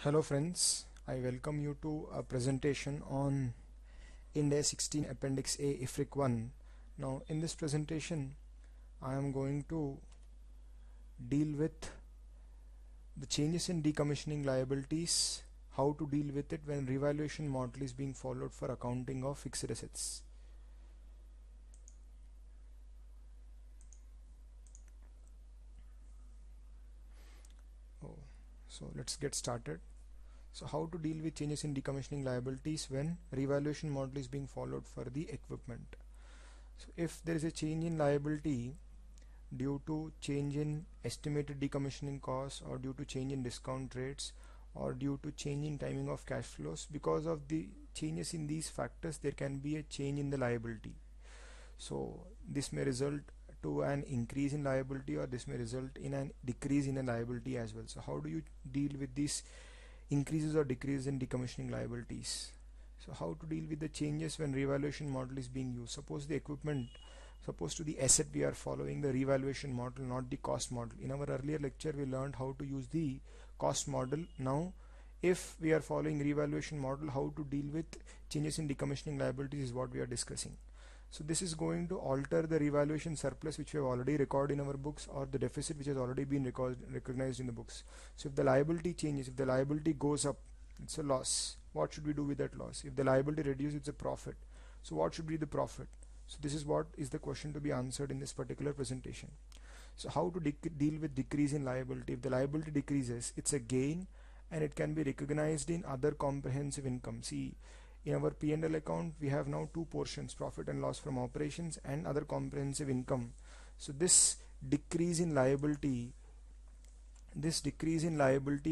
Hello friends, I welcome you to a presentation on Indas 16 Appendix A Ifric 1. Now in this presentation I am going to deal with the changes in decommissioning liabilities, how to deal with it when revaluation model is being followed for accounting of fixed assets. So let's get started. So how to deal with changes in decommissioning liabilities when revaluation model is being followed for the equipment. So if there is a change in liability due to change in estimated decommissioning costs or due to change in discount rates or due to change in timing of cash flows, because of the changes in these factors there can be a change in the liability. So this may result to an increase in liability, or this may result in a decrease in a liability as well. So how do you deal with these increases or decreases in decommissioning liabilities? So how to deal with the changes when revaluation model is being used? Suppose to the asset we are following the revaluation model, not the cost model. In our earlier lecture we learned how to use the cost model. Now if we are following revaluation model, how to deal with changes in decommissioning liabilities is what we are discussing. So this is going to alter the revaluation surplus which we have already recorded in our books, or the deficit which has already been recognized in the books. So if the liability changes, if the liability goes up, it's a loss. What should we do with that loss? If the liability reduces, it's a profit. So what should be the profit? So this is what is the question to be answered in this particular presentation. So how to deal with decrease in liability? If the liability decreases, it's a gain and it can be recognized in other comprehensive income. See, in our P&L account we have now two portions: profit and loss from operations and other comprehensive income. So this decrease in liability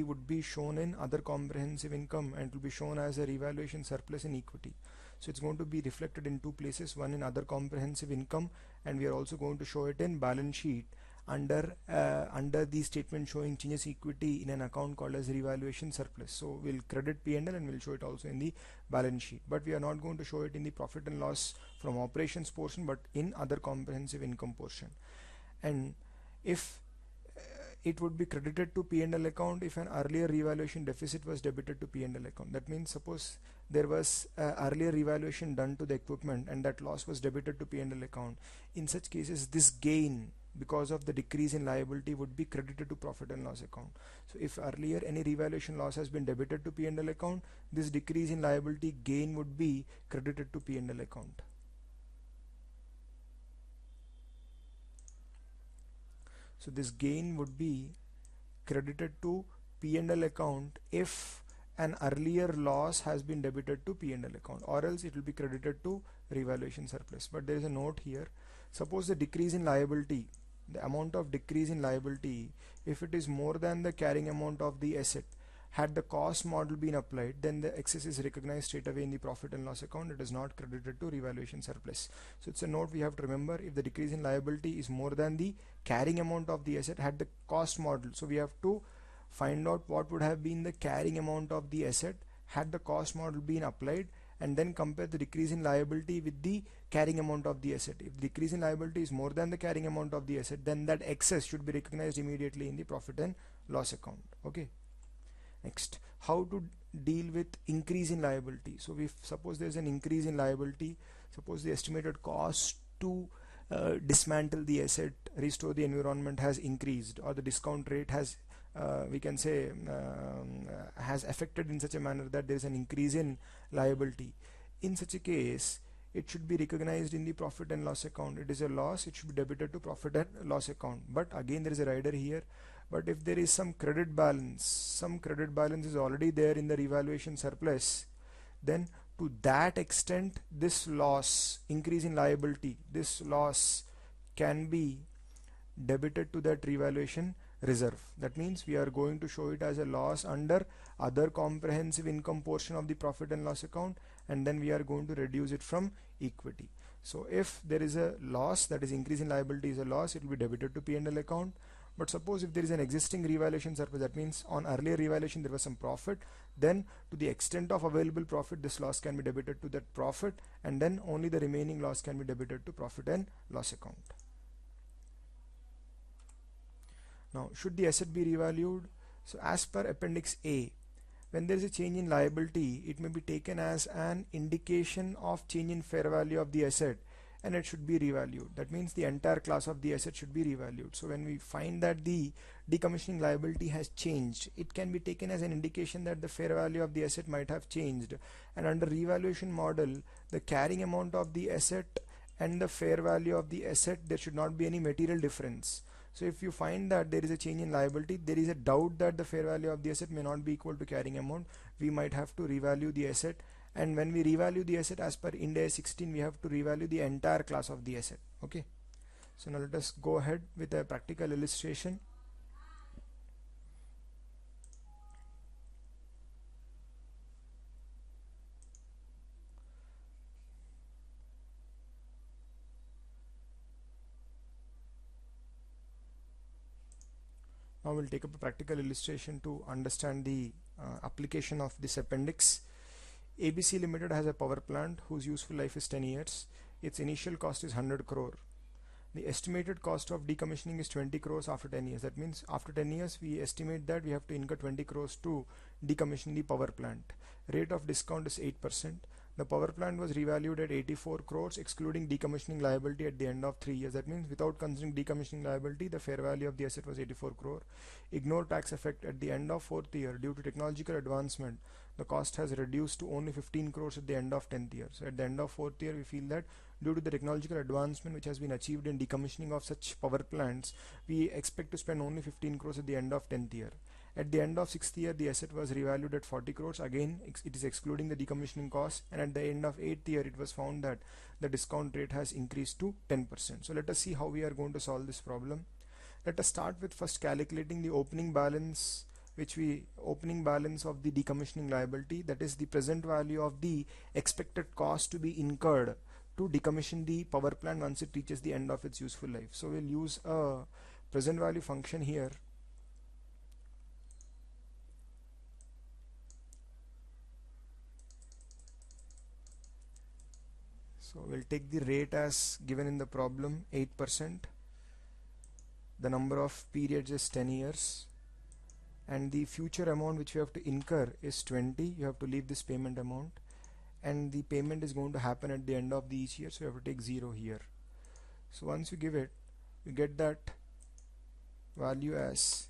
would be shown in other comprehensive income and it will be shown as a revaluation surplus in equity. So it's going to be reflected in two places, one in other comprehensive income, and we are also going to show it in balance sheet under the statement showing changes equity in an account called as revaluation surplus. So we'll credit P&L and we'll show it also in the balance sheet, but we are not going to show it in the profit and loss from operations portion, but in other comprehensive income portion. And if it would be credited to P&L account if an earlier revaluation deficit was debited to P&L account. That means suppose there was earlier revaluation done to the equipment and that loss was debited to P&L account. In such cases this gain because of the decrease in liability would be credited to profit and loss account. So if earlier any revaluation loss has been debited to P&L account, this decrease in liability gain would be credited to P&L account. So this gain would be credited to P&L account if an earlier loss has been debited to P&L account, or else it will be credited to revaluation surplus. But there is a note here. Suppose the decrease in liability, the amount of decrease in liability, if it is more than the carrying amount of the asset, had the cost model been applied, then the excess is recognized straight away in the profit and loss account. It is not credited to revaluation surplus. So it's a note we have to remember. If the decrease in liability is more than the carrying amount of the asset had the cost model, so we have to find out what would have been the carrying amount of the asset had the cost model been applied, and then compare the decrease in liability with the carrying amount of the asset. If the decrease in liability is more than the carrying amount of the asset, then that excess should be recognized immediately in the profit and loss account. Okay. Next, how to deal with increase in liability. So if suppose there is an increase in liability, suppose the estimated cost to dismantle the asset, restore the environment has increased, or the discount rate has we can say has affected in such a manner that there is an increase in liability. In such a case, it should be recognized in the profit and loss account. It is a loss, it should be debited to profit and loss account. But again there is a rider here. But if there is some credit balance is already there in the revaluation surplus, then to that extent this loss, increase in liability, this loss can be debited to that revaluation reserve. That means we are going to show it as a loss under other comprehensive income portion of the profit and loss account, and then we are going to reduce it from equity. So if there is a loss, that is increase in liability is a loss, it will be debited to P&L account. But suppose if there is an existing revaluation surplus, that means on earlier revaluation there was some profit, then to the extent of available profit this loss can be debited to that profit, and then only the remaining loss can be debited to profit and loss account. Now should the asset be revalued? So as per Appendix A, when there is a change in liability, it may be taken as an indication of change in fair value of the asset, and it should be revalued. That means the entire class of the asset should be revalued. So when we find that the decommissioning liability has changed, it can be taken as an indication that the fair value of the asset might have changed, and under revaluation model, the carrying amount of the asset and the fair value of the asset, there should not be any material difference. So if you find that there is a change in liability, there is a doubt that the fair value of the asset may not be equal to carrying amount, we might have to revalue the asset. And when we revalue the asset as per Indas 16, we have to revalue the entire class of the asset. Okay. So now let us go ahead with a practical illustration. Now we'll take up a practical illustration to understand the application of this appendix. ABC Limited has a power plant whose useful life is 10 years. Its initial cost is 100 crore. The estimated cost of decommissioning is 20 crores after 10 years. That means after 10 years we estimate that we have to incur 20 crores to decommission the power plant. Rate of discount is 8%. The power plant was revalued at 84 crores excluding decommissioning liability at the end of 3 years. That means without considering decommissioning liability, the fair value of the asset was 84 crore. Ignore tax effect at the end of 4th year. Due to technological advancement, the cost has reduced to only 15 crores at the end of 10th year. So at the end of 4th year, we feel that due to the technological advancement which has been achieved in decommissioning of such power plants, we expect to spend only 15 crores at the end of 10th year. At the end of 6th year, the asset was revalued at 40 crores. Again, it is excluding the decommissioning cost. And at the end of 8th year, it was found that the discount rate has increased to 10%. So let us see how we are going to solve this problem. Let us start with first calculating the opening balance of the decommissioning liability, that is the present value of the expected cost to be incurred to decommission the power plant once it reaches the end of its useful life. So we'll use a present value function here. So we'll take the rate as given in the problem, 8%. The number of periods is 10 years. And the future amount which you have to incur is 20. You have to leave this payment amount. And the payment is going to happen at the end of the each year. So you have to take 0 here. So once you give it, you get that value as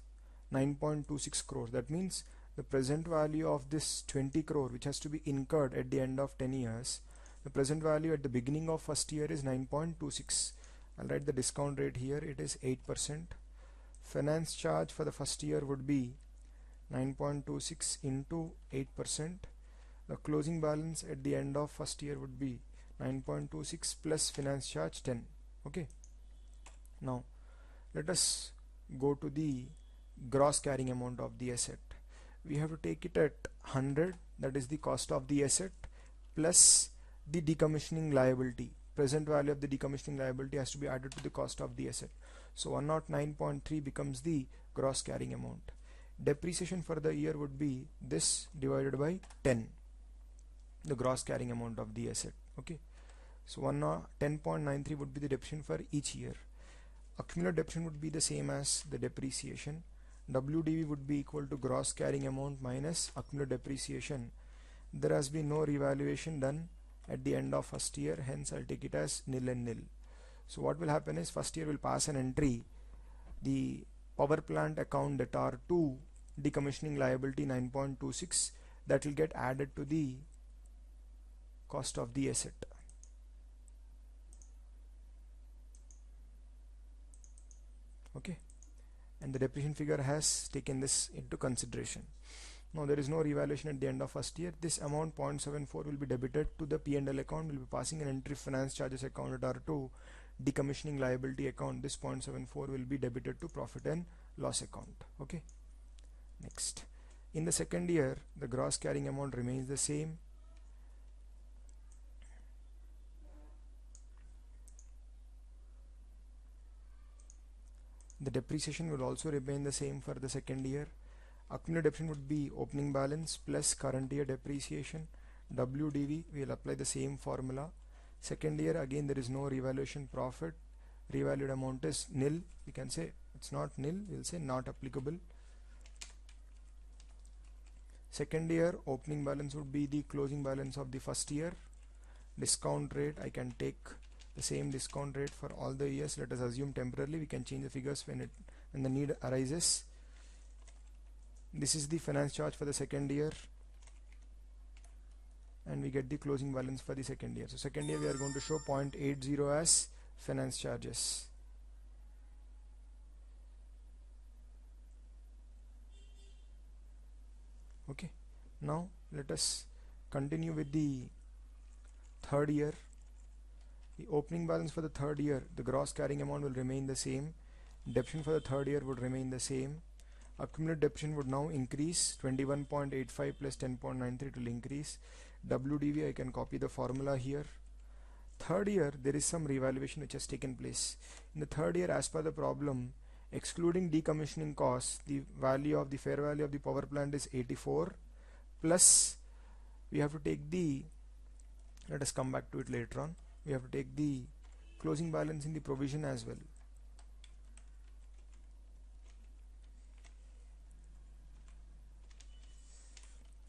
9.26 crores. That means the present value of this 20 crore which has to be incurred at the end of 10 years, the present value at the beginning of first year is 9.26. I'll write the discount rate here. It is 8%. Finance charge for the first year would be 9.26 into 8%. The closing balance at the end of first year would be 9.26 plus finance charge 10. Okay. Now let us go to the gross carrying amount of the asset. We have to take it at 100, that is the cost of the asset, plus the decommissioning liability. Present value of the decommissioning liability has to be added to the cost of the asset. So 109.3 becomes the gross carrying amount. Depreciation for the year would be this divided by 10, the gross carrying amount of the asset. Okay. So 10.93 would be the depreciation for each year. Accumulated depreciation would be the same as the depreciation. WDV would be equal to gross carrying amount minus accumulated depreciation. There has been no revaluation done at the end of first year, hence I'll take it as nil and nil. So what will happen is first year will pass an entry, the power plant account that are to decommissioning liability 9.26, that will get added to the cost of the asset. Okay, and the depreciation figure has taken this into consideration. Now there is no revaluation at the end of first year. This amount 0.74 will be debited to the P&L account. Will be passing an entry finance charges account at R2 decommissioning liability account. This 0.74 will be debited to profit and loss account. Okay. Next, in the second year, the gross carrying amount remains the same. The depreciation will also remain the same for the second year. Accumulated depreciation would be opening balance plus current year depreciation. WDV, we will apply the same formula. Second year, again there is no revaluation profit. Revalued amount is nil. We can say it's not nil, we will say not applicable. Second year opening balance would be the closing balance of the first year. Discount rate, I can take the same discount rate for all the years. Let us assume temporarily, we can change the figures when the need arises. This is the finance charge for the second year, and we get the closing balance for the second year. So second year we are going to show 0.80 as finance charges. Okay, now let us continue with the third year. The opening balance for the third year, the gross carrying amount will remain the same. Depreciation for the third year would remain the same. Accumulated depreciation would now increase. 21.85 plus 10.93 will increase. WDV, I can copy the formula here. Third year, there is some revaluation which has taken place. In the third year, as per the problem, excluding decommissioning costs, the value of the fair value of the power plant is 84, plus we have to take the, let us come back to it later on, we have to take the closing balance in the provision as well.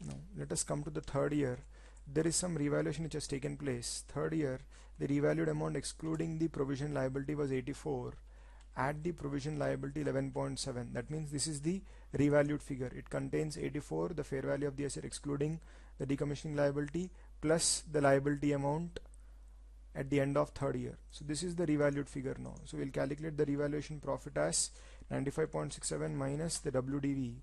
Now let us come to the third year. There is some revaluation which has taken place. Third year, the revalued amount excluding the provision liability was 84. Add the provision liability 11.7. That means this is the revalued figure. It contains 84, the fair value of the asset excluding the decommissioning liability, plus the liability amount at the end of third year. So this is the revalued figure now. So we'll calculate the revaluation profit as 95.67 minus the WDV.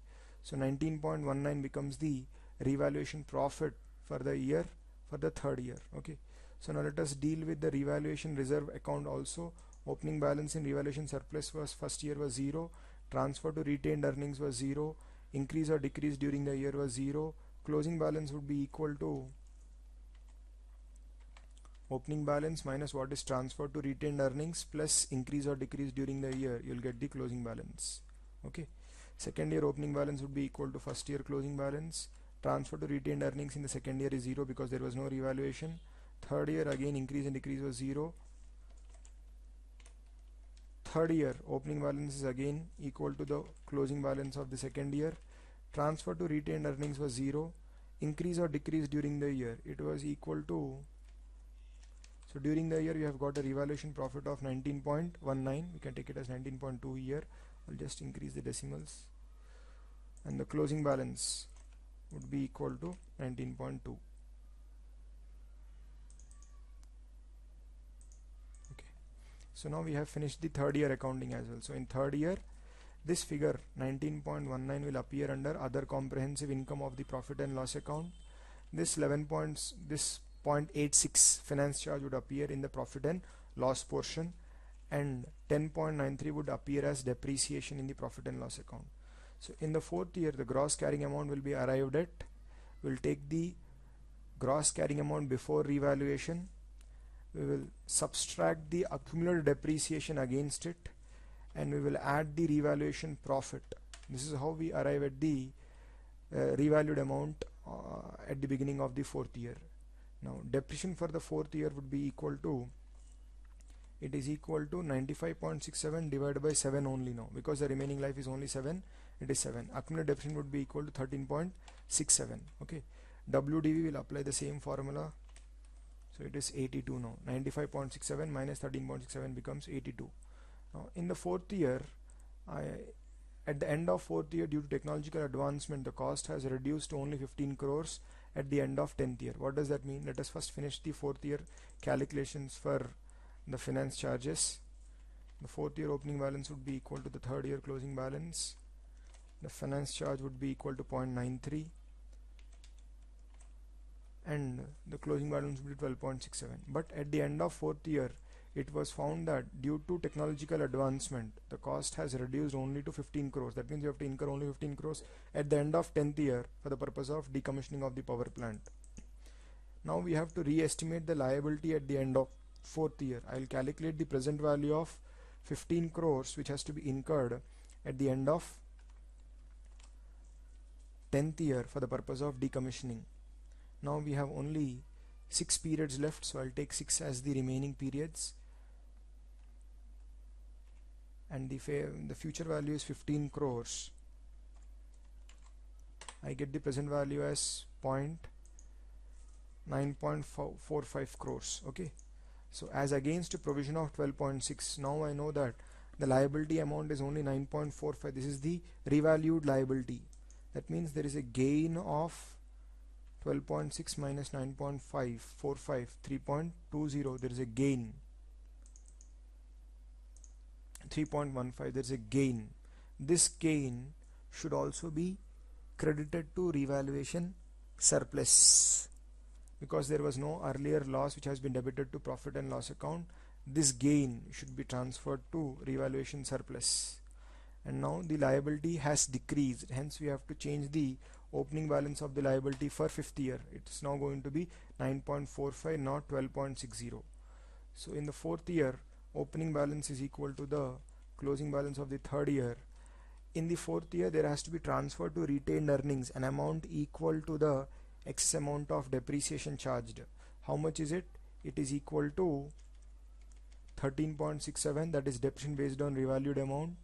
So 19.19 becomes the revaluation profit for the year, for the third year. Okay, so now let us deal with the revaluation reserve account also. Opening balance in revaluation surplus was first year was 0, transfer to retained earnings was 0, increase or decrease during the year was 0. Closing balance would be equal to opening balance minus what is transferred to retained earnings plus increase or decrease during the year. You'll get the closing balance. Okay, second year opening balance would be equal to first year closing balance. Transfer to retained earnings in the second year is 0 because there was no revaluation. Third year again increase and decrease was 0. Third year opening balance is again equal to the closing balance of the second year. Transfer to retained earnings was 0. Increase or decrease during the year, it was equal to, so during the year we have got a revaluation profit of 19.19. we can take it as 19.2 here. I'll just increase the decimals, and the closing balance would be equal to 19.2. Okay, so now we have finished the third year accounting as well. So in third year, this figure 19.19 will appear under other comprehensive income of the profit and loss account. This 0.86 finance charge would appear in the profit and loss portion, and 10.93 would appear as depreciation in the profit and loss account. So in the fourth year, the gross carrying amount will be arrived at. We'll take the gross carrying amount before revaluation. We will subtract the accumulated depreciation against it, and we will add the revaluation profit. This is how we arrive at the revalued amount at the beginning of the fourth year. Now depreciation for the fourth year would be equal to, it is equal to 95.67 divided by 7 only now, because the remaining life is only 7, it is 7. Accumulated depreciation would be equal to 13.67. okay, WDV will apply the same formula, so it is 82 now. 95.67 minus 13.67 becomes 82. Now in the fourth year, at the end of fourth year, due to technological advancement, the cost has reduced to only 15 crores at the end of 10th year. What does that mean? Let us first finish the fourth year calculations for the finance charges. The fourth year opening balance would be equal to the third year closing balance. The finance charge would be equal to 0.93, and the closing balance would be 12.67. But at the end of fourth year, it was found that due to technological advancement, the cost has reduced only to 15 crores. That means you have to incur only 15 crores at the end of 10th year for the purpose of decommissioning of the power plant. Now we have to re-estimate the liability at the end of fourth year. I will calculate the present value of 15 crores which has to be incurred at the end of 10th year for the purpose of decommissioning. Now we have only 6 periods left, so I'll take 6 as the remaining periods, and the future value is 15 crores. I get the present value as 9.45 crores. Okay, so as against a provision of 12.6, now I know that the liability amount is only 9.45. This is the revalued liability. That means there is a gain of 12.6 minus 9.545, 3.20. There is a gain 3.15. There is a gain. This gain should also be credited to revaluation surplus, because there was no earlier loss which has been debited to profit and loss account. This gain should be transferred to revaluation surplus, and now the liability has decreased, hence we have to change the opening balance of the liability for fifth year. It's now going to be 9.45, not 12.60. So in the fourth year, opening balance is equal to the closing balance of the third year. In the fourth year, there has to be transferred to retained earnings an amount equal to the X amount of depreciation charged. How much is it? It is equal to 13.67, that is depreciation based on revalued amount,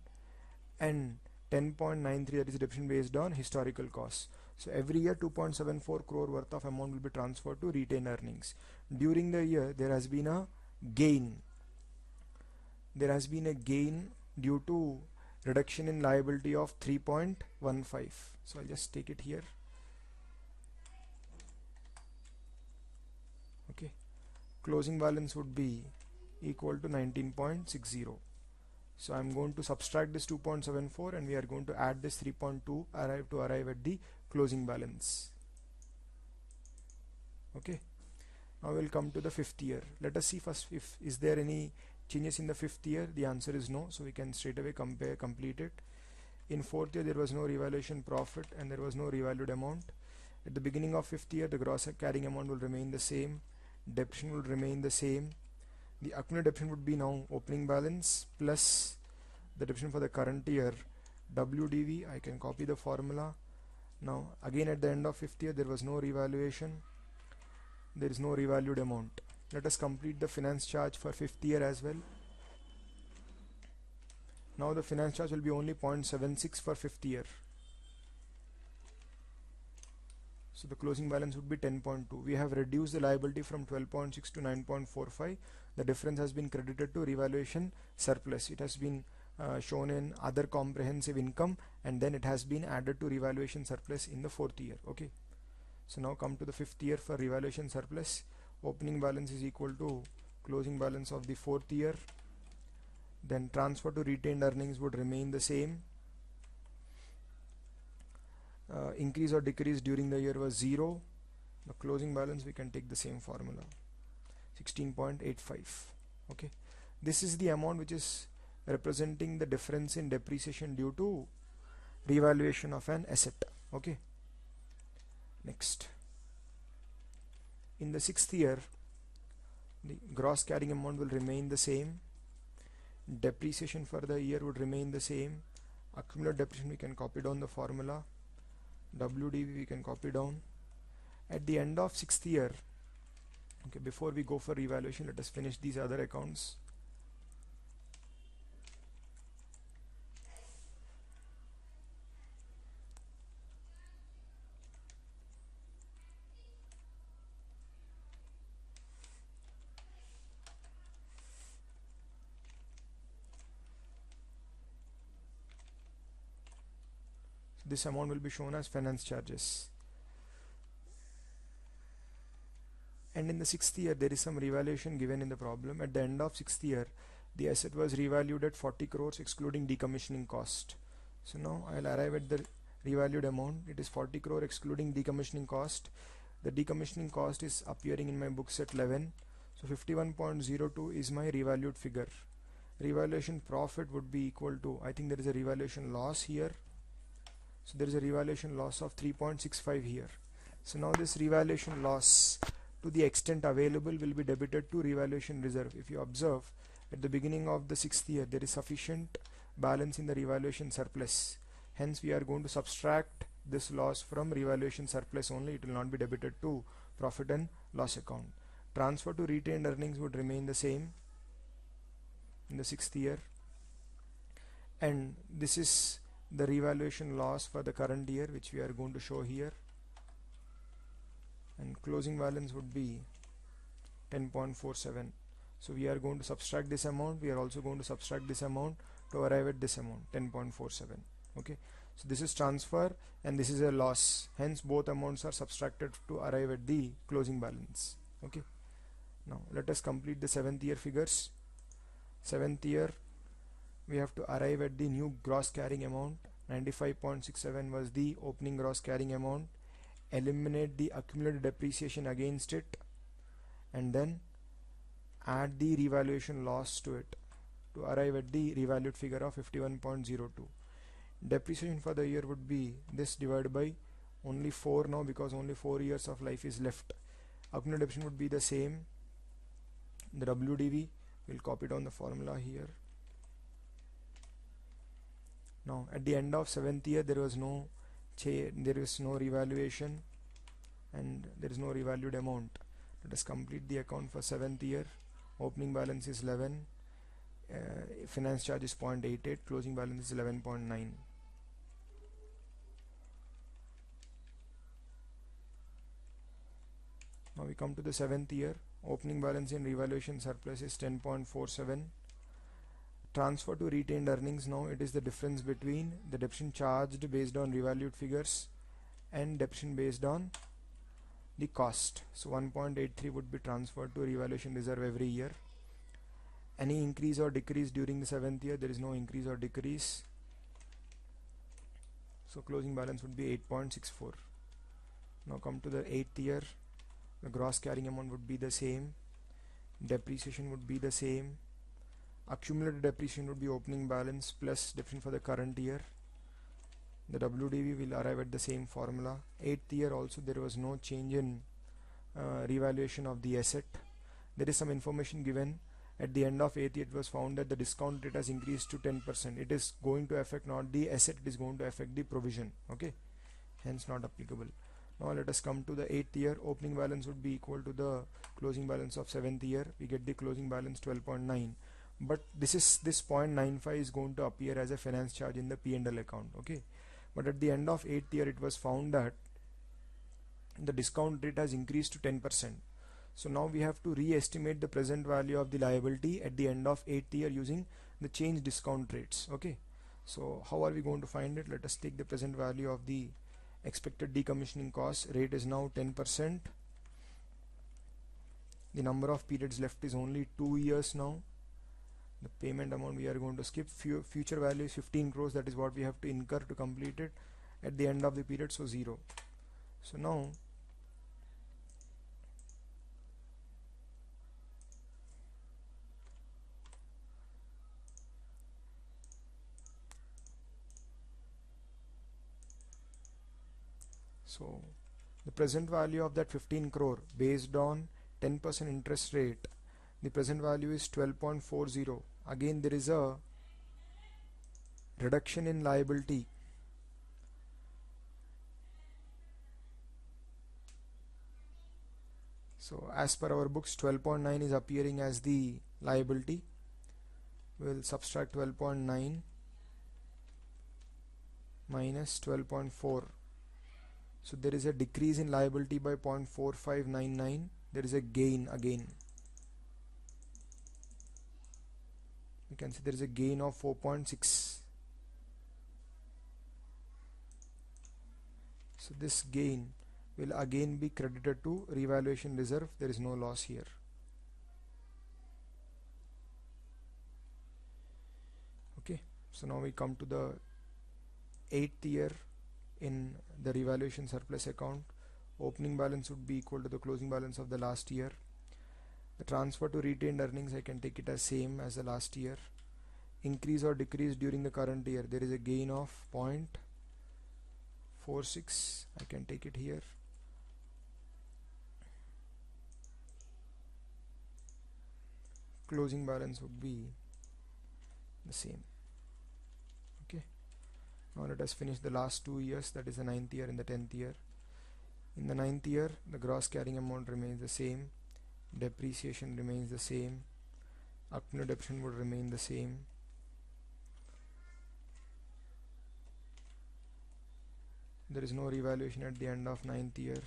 and 10.93, that is depreciation based on historical costs. So every year 2.74 crore worth of amount will be transferred to retained earnings. During the year there has been a gain. There has been a gain due to reduction in liability of 3.15. So I'll just take it here. Okay, closing balance would be equal to 19.60. So I'm going to subtract this 2.74 and we are going to add this 3.2 to arrive at the closing balance. Okay, now we'll come to the fifth year. Let us see first if is there any changes in the fifth year. The answer is no, so we can straight away complete it. In fourth year there was no revaluation profit and there was no revalued amount. At the beginning of fifth year, the gross carrying amount will remain the same, depreciation will remain the same. The accumulated depreciation would be now opening balance plus the depreciation for the current year, WDV. I can copy the formula. Now again at the end of fifth year there was no revaluation, there is no revalued amount. Let us complete the finance charge for fifth year as well. Now the finance charge will be only 0.76 for fifth year. So the closing balance would be 10.2. We have reduced the liability from 12.6 to 9.45. The difference has been credited to revaluation surplus. It has been shown in other comprehensive income and then it has been added to revaluation surplus in the fourth year. Okay, so now come to the fifth year. For revaluation surplus, opening balance is equal to closing balance of the fourth year. Then transfer to retained earnings would remain the same. Increase or decrease during the year was 0. The closing balance, we can take the same formula, 16.85. okay, this is the amount which is representing the difference in depreciation due to revaluation of an asset. Okay, next, in the sixth year the gross carrying amount will remain the same, depreciation for the year would remain the same, accumulated depreciation we can copy down the formula, WDV we can copy down. At the end of sixth year, okay, before we go for revaluation, let us finish these other accounts. This amount will be shown as finance charges. And in the sixth year there is some revaluation given in the problem. At the end of sixth year the asset was revalued at 40 crores excluding decommissioning cost. So now I'll arrive at the revalued amount. It is 40 crore excluding decommissioning cost. The decommissioning cost is appearing in my books at 11. So 51.02 is my revalued figure. Revaluation profit would be equal to, I think there is a revaluation loss here. So there is a revaluation loss of 3.65 here. So now this revaluation loss, to the extent available, will be debited to revaluation reserve. If you observe, at the beginning of the sixth year there is sufficient balance in the revaluation surplus. Hence we are going to subtract this loss from revaluation surplus only. It will not be debited to profit and loss account. Transfer to retained earnings would remain the same in the sixth year, and this is the revaluation loss for the current year, which we are going to show here, and closing balance would be 10.47. so we are going to subtract this amount, we are also going to subtract this amount to arrive at this amount 10.47. okay, so this is transfer and this is a loss, hence both amounts are subtracted to arrive at the closing balance. Okay, now let us complete the 7th year figures. 7th year we have to arrive at the new gross carrying amount. 95.67 was the opening gross carrying amount. Eliminate the accumulated depreciation against it and then add the revaluation loss to it to arrive at the revalued figure of 51.02. Depreciation for the year would be this divided by only 4 now, because only 4 years of life is left. Accumulated depreciation would be the same. The WDV, we'll copy down the formula here. Now at the end of 7th year there is no revaluation and there is no revalued amount. Let us complete the account for 7th year. Opening balance is 11, finance charge is 0.88, closing balance is 11.9. Now we come to the 7th year. Opening balance in revaluation surplus is 10.47. Transfer to retained earnings. Now it is the difference between the depreciation charged based on revalued figures and depreciation based on the cost. So 1.83 would be transferred to revaluation reserve every year. Any increase or decrease during the 7th year? There is no increase or decrease. So closing balance would be 8.64. Now come to the 8th year. The gross carrying amount would be the same. Depreciation would be the same. Accumulated depreciation would be opening balance plus depreciation for the current year. The WDV will arrive at the same formula. 8th year also there was no change in revaluation of the asset. There is some information given. At the end of 8th year it was found that the discount rate has increased to 10%. It is going to affect not the asset, it is going to affect the provision. Okay, hence not applicable. Now let us come to the 8th year. Opening balance would be equal to the closing balance of 7th year. We get the closing balance 12.9. But this 0.95 is going to appear as a finance charge in the P&L account. Okay, but at the end of 8th year it was found that the discount rate has increased to 10%. So now we have to re-estimate the present value of the liability at the end of 8th year using the change discount rates. Okay, so how are we going to find it? Let us take the present value of the expected decommissioning cost. Rate is now 10%. The number of periods left is only 2 years now. The payment amount we are going to skip. Future value is 15 crores. That is what we have to incur to complete it at the end of the period. So 0. So now the present value of that 15 crore based on 10% interest rate, the present value is 12.40. Again there is a reduction in liability. So as per our books 12.9 is appearing as the liability. We will subtract 12.9 minus 12.4. So there is a decrease in liability by 0.4599. There is a gain again. You can see there is a gain of 4.6. So this gain will again be credited to revaluation reserve. There is no loss here. Okay, so now we come to the 8th year. In the revaluation surplus account, opening balance would be equal to the closing balance of the last year. The transfer to retained earnings, I can take it as same as the last year. Increase or decrease during the current year, there is a gain of 0.46. I can take it here. Closing balance would be the same. Okay, now let us finish the last 2 years, that is the 9th year and the 10th year. In the 9th year the gross carrying amount remains the same, depreciation remains the same, accumulated depreciation would remain the same, There is no revaluation at the end of 9th year.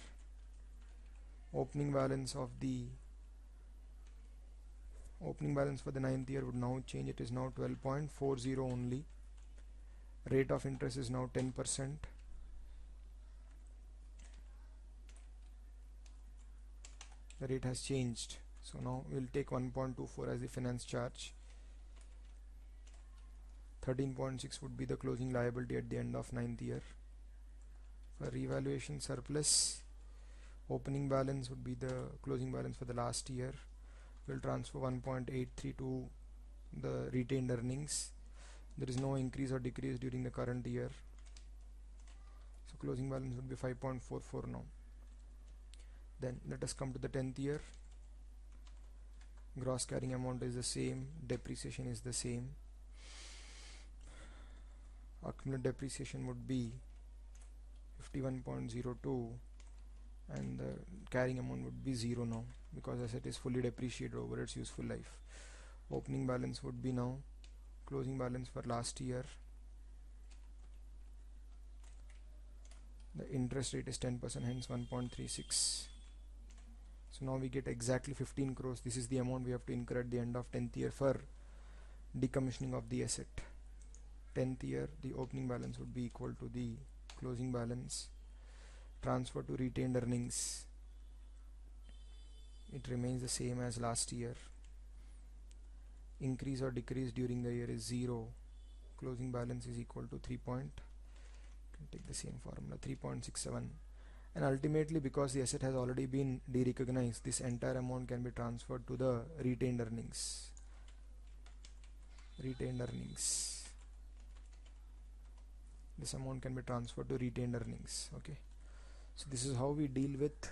Opening balance for the 9th year would now change. It is now 12.40 only. Rate of interest is now 10%. The rate has changed, so now we'll take 1.24 as the finance charge. 13.6 would be the closing liability at the end of 9th year. For revaluation surplus, opening balance would be the closing balance for the last year. We'll transfer 1.83 to the retained earnings. There is no increase or decrease during the current year, so closing balance would be 5.44 now. Then let us come to the 10th year. Gross carrying amount is the same, depreciation is the same. Accumulated depreciation would be 51.02 and the carrying amount would be 0 now, because asset is fully depreciated over its useful life. Opening balance would be now closing balance for last year. The interest rate is 10%, hence 1.36. So now we get exactly 15 crores. This is the amount we have to incur at the end of 10th year for decommissioning of the asset. 10th year, the opening balance would be equal to the closing balance. Transfer to retained earnings, it remains the same as last year. Increase or decrease during the year is 0. Closing balance is equal to 3.67, and ultimately, because the asset has already been derecognized, this entire amount can be transferred to the retained earnings. This amount can be transferred to retained earnings. Okay, so this is how we deal with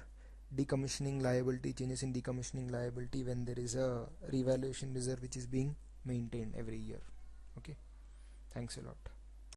decommissioning liability, changes in decommissioning liability when there is a revaluation reserve which is being maintained every year. Okay, thanks a lot.